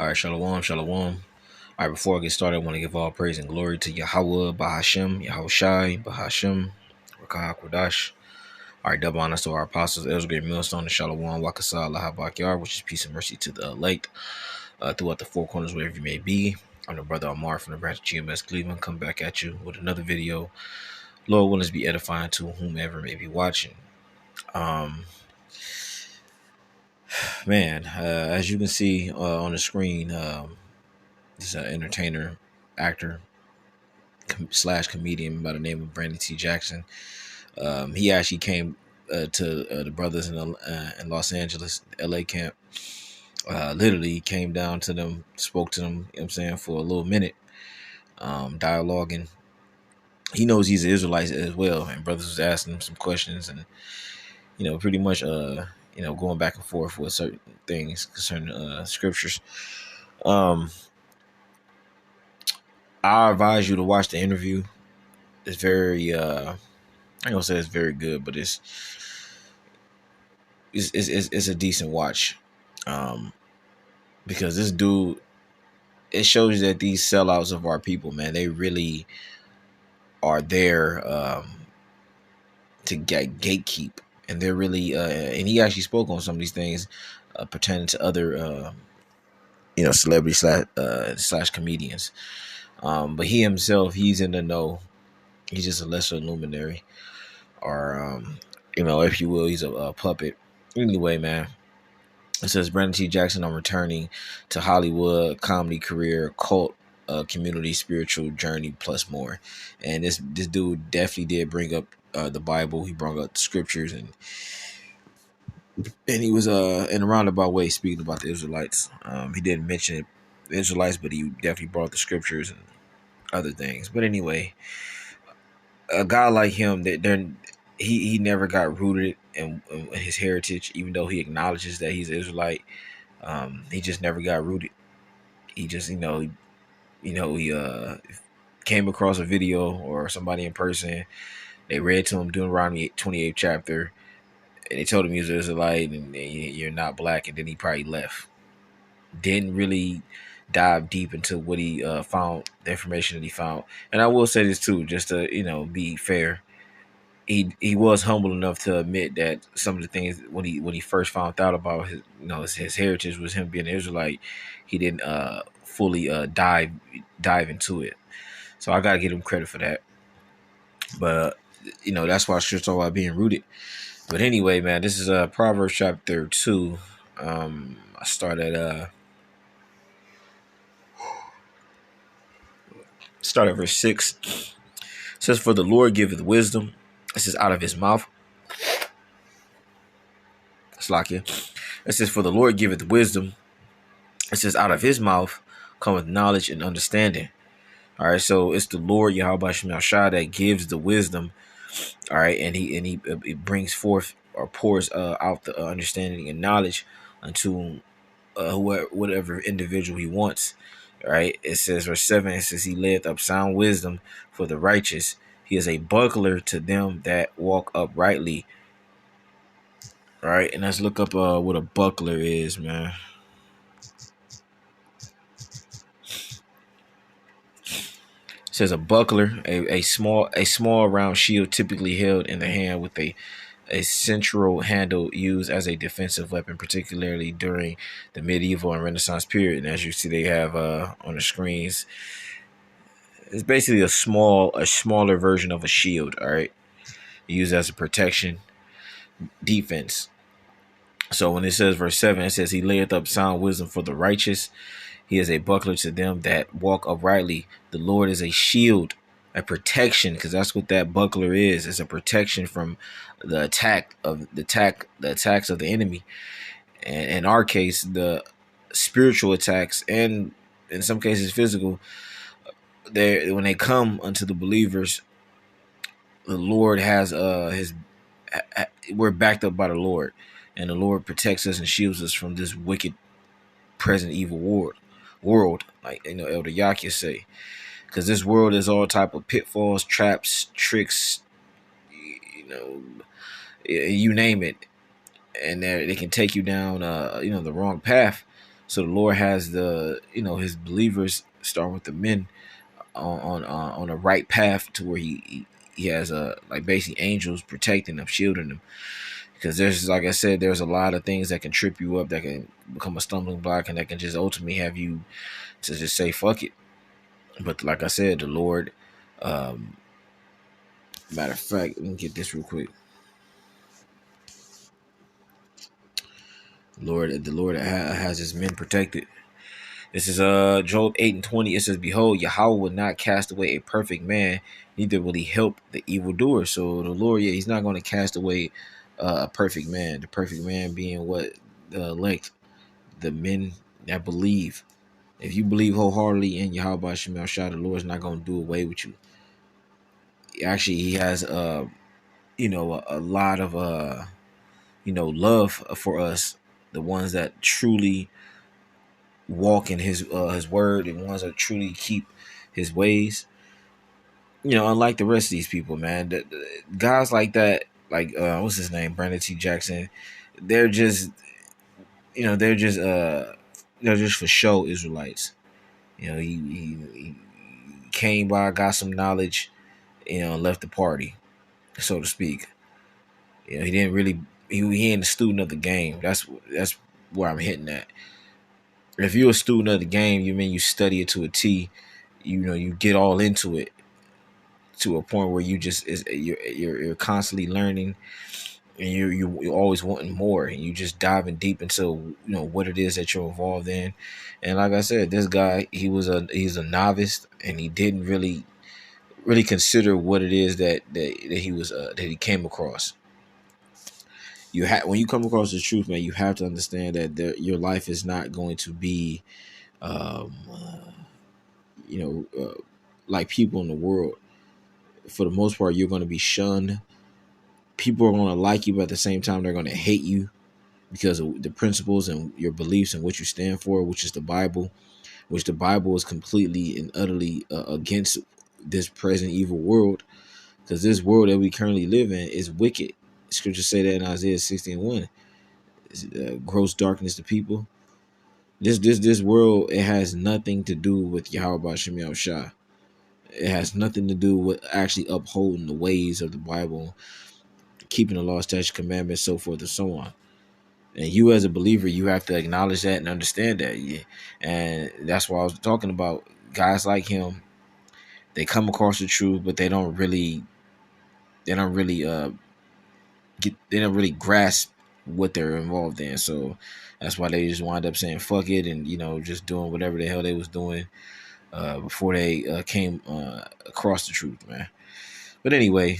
All right, shalom, shalom. All right, before I get started, I want to give all praise and glory to Yahweh, Bahashem, Yahushai, Bahashem, Rakah Kodash. All right, double honors to our apostles, Ezra, Great Millstone, and Shalom, Wakasa, Lahabak Yar, which is peace and mercy to the elect throughout the four corners, wherever you may be. I'm the brother Amar from the branch of GMS Cleveland. Come back at you with another video. Lord willing to be edifying to whomever may be watching. Um, Man, as you can see on the screen, this is an entertainer, actor, slash comedian by the name of Brandon T. Jackson. He actually came to the brothers in Los Angeles, LA camp. Literally came down to them, spoke to them, you know what I'm saying, for a little minute, dialoguing. He knows he's an Israelite as well, and brothers was asking him some questions and, pretty much, going back and forth with certain things concerning scriptures. I advise you to watch the interview. It's very, I ain't gonna say it's very good, but it's a decent watch, because this dude, it shows you that these sellouts of our people, man, they really are there to gatekeep, and they're really and he actually spoke on some of these things pertaining to other celebrity slash comedians, but he himself, he's in the know. He's just a lesser luminary, or if you will, he's a puppet. Anyway, man. It says Brandon T. Jackson on returning to Hollywood, comedy career, cult, community, spiritual journey, plus more. And this dude definitely did bring up the Bible. He brought up the scriptures, and he was in a roundabout way speaking about the Israelites. He didn't mention the Israelites, but he definitely brought the scriptures and other things. But anyway, a guy like him, he never got rooted in his heritage, even though he acknowledges that he's an Israelite. He just never got rooted. He just, he came across a video or somebody in person. They read to him Deuteronomy 28th chapter, and they told him he was an Israelite and you're not black, and then he probably left. Didn't really dive deep into what he found, the information that he found. And I will say this too, just to be fair. He was humble enough to admit that some of the things when he first found out about his heritage was him being an Israelite, he didn't fully dive into it. So I gotta give him credit for that. But that's why I should talk about being rooted. But anyway, man, this is Proverbs chapter 2. I start at verse 6. It says, "For the Lord giveth wisdom." This is out of his mouth. Slakia. It says, "For the Lord giveth wisdom." It says, "Out of his mouth cometh knowledge and understanding." All right, so it's the Lord Yahweh Shemel Shah that gives the wisdom. All right, and he brings forth or pours out the understanding and knowledge unto whatever individual he wants. All right, it says verse 7. It says, "He layeth up sound wisdom for the righteous. He is a buckler to them that walk uprightly." All right, and let's look up what a buckler is, man. It says a buckler, a small round shield typically held in the hand with a central handle used as a defensive weapon, particularly during the medieval and Renaissance period. And as you see, they have on the screens, it's basically a smaller version of a shield. All right, used as a protection, defense. So when it says verse 7, it says, "He layeth up sound wisdom for the righteous. He is a buckler to them that walk uprightly." The Lord is a shield, a protection, because that's what that buckler is. It's a protection from the attacks of the enemy. And in our case, the spiritual attacks, and in some cases physical. When they come unto the believers, the Lord has we're backed up by the Lord, and the Lord protects us and shields us from this wicked present evil world, like Elder Yakia say, because this world is all type of pitfalls, traps, tricks, you name it, and they can take you down the wrong path. So the Lord has his believers start with the men on a right path to where he has like basically angels protecting them, shielding them. Because there's, like I said, there's a lot of things that can trip you up, that can become a stumbling block, and that can just ultimately have you to just say fuck it. But like I said, the Lord, um, matter of fact, let me get this real quick. The Lord has his men protected. This is Job 8:20. It says, "Behold, Yahweh will not cast away a perfect man, neither will he help the evildoer." So the Lord, yeah, he's not going to cast away a perfect man. The perfect man being what? The elect, the men that believe. If you believe wholeheartedly in Yahweh Shemel Shah, the Lord's not going to do away with you. Actually, he has a lot of love for us, the ones that truly walk in his word, and ones that truly keep his ways. Unlike the rest of these people, man, guys like that, like what's his name, Brandon T. Jackson, they're just they're just for show Israelites. He came by, got some knowledge, left the party, so to speak. He didn't really he ain't a student of the game. That's where I'm hitting at. If you're a student of the game, you mean you study it to a T. You get all into it to a point where you're constantly learning, and you're always wanting more, and you just diving deep into what it is that you're involved in. And like I said, this guy, he's a novice, and he didn't really consider what it is that he came across. When you come across the truth, man, you have to understand that your life is not going to be um, uh, like people in the world. For the most part, you're going to be shunned. People are going to like you, but at the same time, they're going to hate you because of the principles and your beliefs and what you stand for, which is the Bible, which the Bible is completely and utterly against this present evil world, because this world that we currently live in is wicked. Scriptures say that in Isaiah 60:1. Gross darkness to people. This world, it has nothing to do with Yahweh Shem Shah. It has nothing to do with actually upholding the ways of the Bible, keeping the law, statutes, commandments, so forth and so on. And you as a believer, you have to acknowledge that and understand that. Yeah. And that's why I was talking about guys like him. They come across the truth, but they don't really they don't really grasp what they're involved in. So that's why they just wind up saying fuck it, and just doing whatever the hell they was doing before they came across the truth, man. But anyway,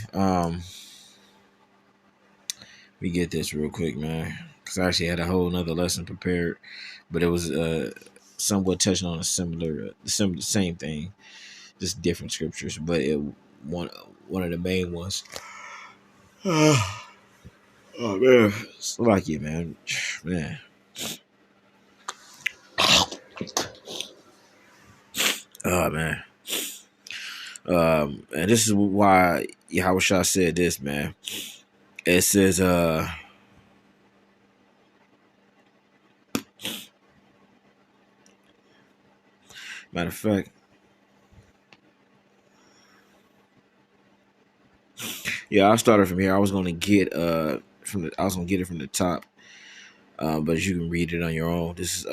we get this real quick, man, because I actually had a whole nother lesson prepared, but it was somewhat touching on a same thing, just different scriptures, but one of the main ones. Oh man, it's like it, man. Man. Oh man. And this is why Yahweh Shah said this, man. It says, matter of fact, yeah, I started from here. I was gonna get I was gonna get it from the top, but you can read it on your own. This is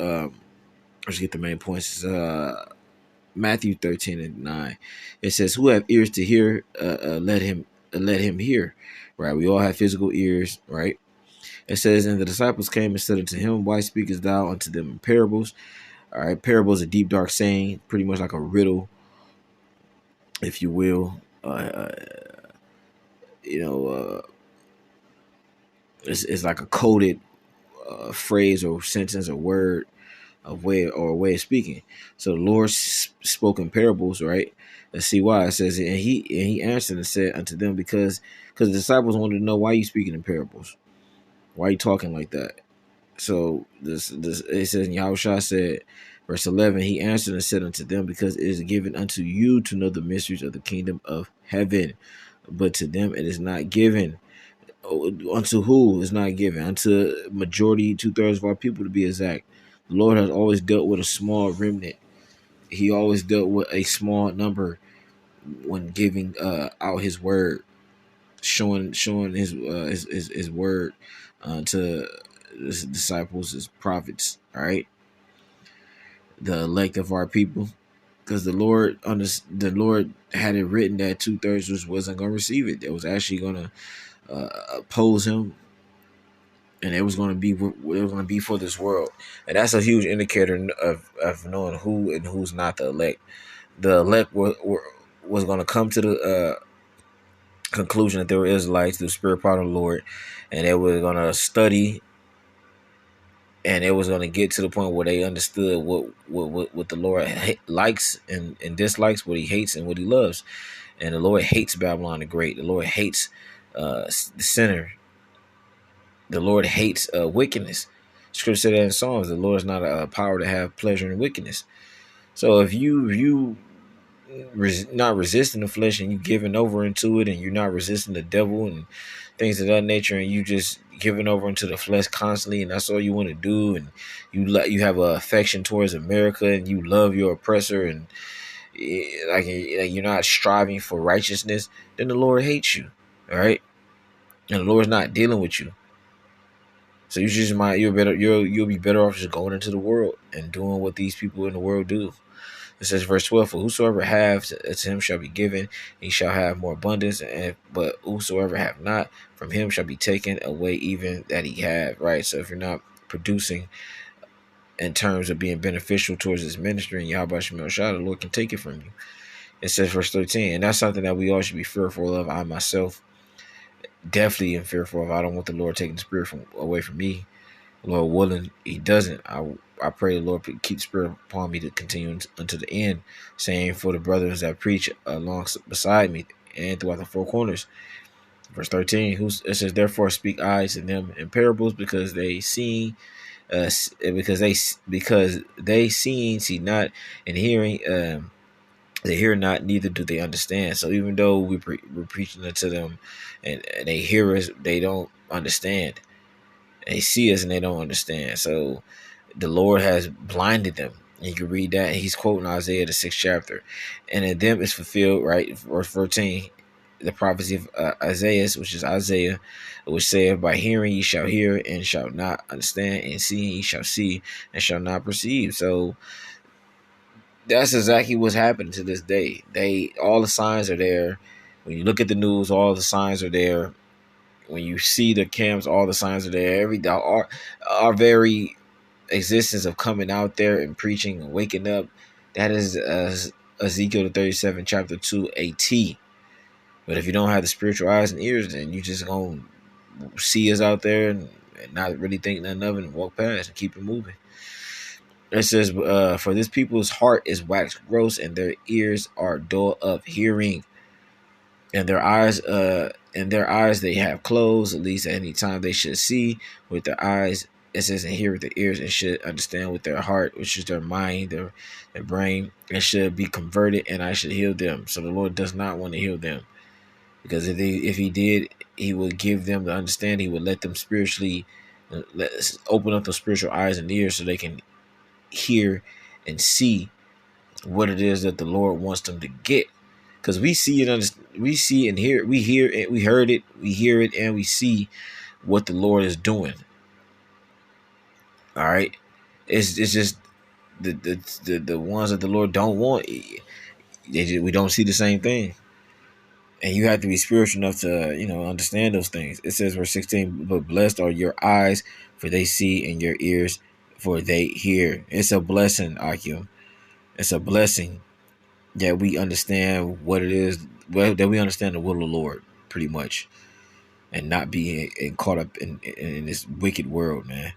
let's get the main points. It's Matthew 13:9. It says, "Who have ears to hear, let him hear." Right? We all have physical ears, right? It says, "And the disciples came and said unto him, Why speakest thou unto them in parables?" All right, parable is a deep, dark saying, pretty much like a riddle, if you will. You know, it's like a coded phrase or sentence or word of way or a way of speaking. So the Lord spoke in parables, right? Let's see why. It says, and he answered and said unto them, because the disciples wanted to know, why you speaking in parables? Why are you talking like that? So this it says, and Yahushua said, verse 11, he answered and said unto them, because it is given unto you to know the mysteries of the kingdom of heaven, but to them it is not given. Unto who is not given? Unto majority, 2/3 of our people, to be exact. The Lord has always dealt with a small remnant. He always dealt with a small number when giving out His word, showing His word to His disciples, His prophets. All right, the elect of our people, because the Lord had it written that 2/3 wasn't going to receive it. It was actually going to oppose Him, and it was going to be for this world. And that's a huge indicator of knowing who and who's not the elect. The elect was going to come to the conclusion that they were Israelites through the Spirit part of the Lord, and they were going to study, and it was going to get to the point where they understood what the Lord likes and dislikes, what He hates and what He loves. And the Lord hates Babylon the Great. The Lord hates the sinner. The Lord hates wickedness. Scripture said that in Psalms, the Lord is not a power to have pleasure in wickedness. So if you not resisting the flesh and you giving over into it, and you're not resisting the devil and things of that nature, and you just giving over into the flesh constantly, and that's all you want to do, and you have a affection towards America, and you love your oppressor, and like you're not striving for righteousness, then the Lord hates you. All right, and the Lord's not dealing with you. So you'll be better off just going into the world and doing what these people in the world do. It says verse 12, for whosoever have, to him shall be given, he shall have more abundance, but whosoever have not, from him shall be taken away even that he have. Right. So if you're not producing in terms of being beneficial towards this ministry and Yahweh Shemel Shah, the Lord can take it from you. It says verse 13, and that's something that we all should be fearful of. I myself definitely am fearful of. I don't want the Lord taking the spirit away from me. Lord willing, He doesn't. I pray the Lord keep spirit upon me to continue unto the end. Saying for the brothers that preach along beside me and throughout the four corners. Verse 13, it says, therefore speak I to them in parables, because they see, because they seeing, see not, and hearing, they hear not, neither do they understand. So even though we're preaching unto them, and they hear us, they don't understand. They see us and they don't understand. So the Lord has blinded them. You can read that. He's quoting Isaiah, the 6th chapter. And in them is fulfilled, right? Verse 14, the prophecy of Isaiah, which is Isaiah, which saith, by hearing ye shall hear and shall not understand, and seeing ye shall see and shall not perceive. So that's exactly what's happening to this day. All the signs are there. When you look at the news, all the signs are there. When you see the camps, all the signs are there. Our very existence of coming out there and preaching and waking up, that is Ezekiel the 37 chapter 2 AT. But if you don't have the spiritual eyes and ears, then you just gonna see us out there and not really think nothing of it and walk past and keep it moving. It says, for this people's heart is waxed gross, and their ears are dull of hearing, and their eyes they have closed. At least at any time they should see with their eyes, it says, and hear with their ears, and should understand with their heart, which is their mind, their brain, and should be converted, and I should heal them. So the Lord does not want to heal them, because if He did, He would give them the understanding. He would let them spiritually open up those spiritual eyes and ears so they can hear and see what it is that the Lord wants them to get. Because we see it, we see and hear, we hear it, we heard it, we hear it, and we see what the Lord is doing. All right, it's just the ones that the Lord don't want. We don't see the same thing, and you have to be spiritual enough to understand those things. It says verse 16, but blessed are your eyes, for they see, and your ears, for they hear. It's a blessing, Akim. It's a blessing that we understand what it is, that we understand the will of the Lord, pretty much, and not be caught up in this wicked world, man,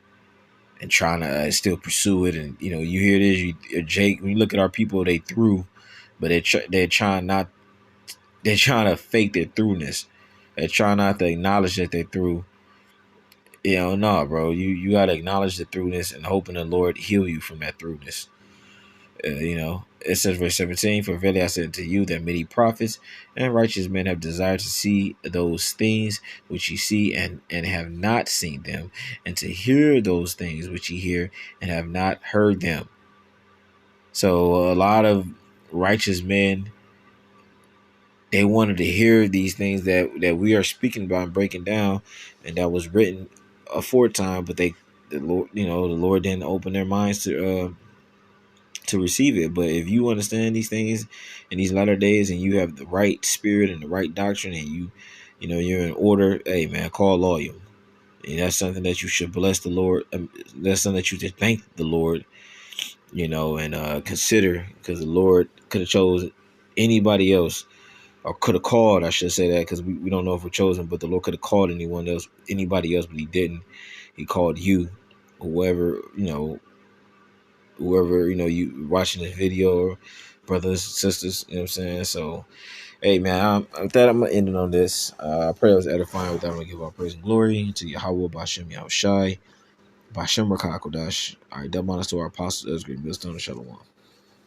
and trying to still pursue it. And you hear this, Jake. When you look at our people, they through, but they're trying to fake their throughness. They're trying not to acknowledge that they're through. No, bro. You gotta acknowledge the throughness and hope in the Lord heal you from that throughness. It says verse 17, for verily I said unto you that many prophets and righteous men have desired to see those things which ye see, and have not seen them, and to hear those things which ye hear and have not heard them. So a lot of righteous men, they wanted to hear these things that we are speaking about and breaking down, and that was written aforetime, but the Lord, the Lord didn't open their minds to receive it. But if you understand these things in these latter days, and you have the right spirit and the right doctrine, and you're in order, hey man, call lawyer. And that's something that you should bless the Lord. That's something that you should thank the Lord, and consider, because the Lord could have chose anybody else, or could have called, I should say that, because we don't know if we're chosen, but the Lord could have called anybody else, but he didn't. He called you, whoever, you watching this video, brothers, sisters, you know what I'm saying? So, hey, man, with that, I'm going to end it on this. I pray it was edifying. With that, I'm going to give all praise and glory to Yahweh, Bashem, Yahushai, Bashem, Rakakodash. All right, that bonus to our apostles, Ezra, Millstone, and Shalom.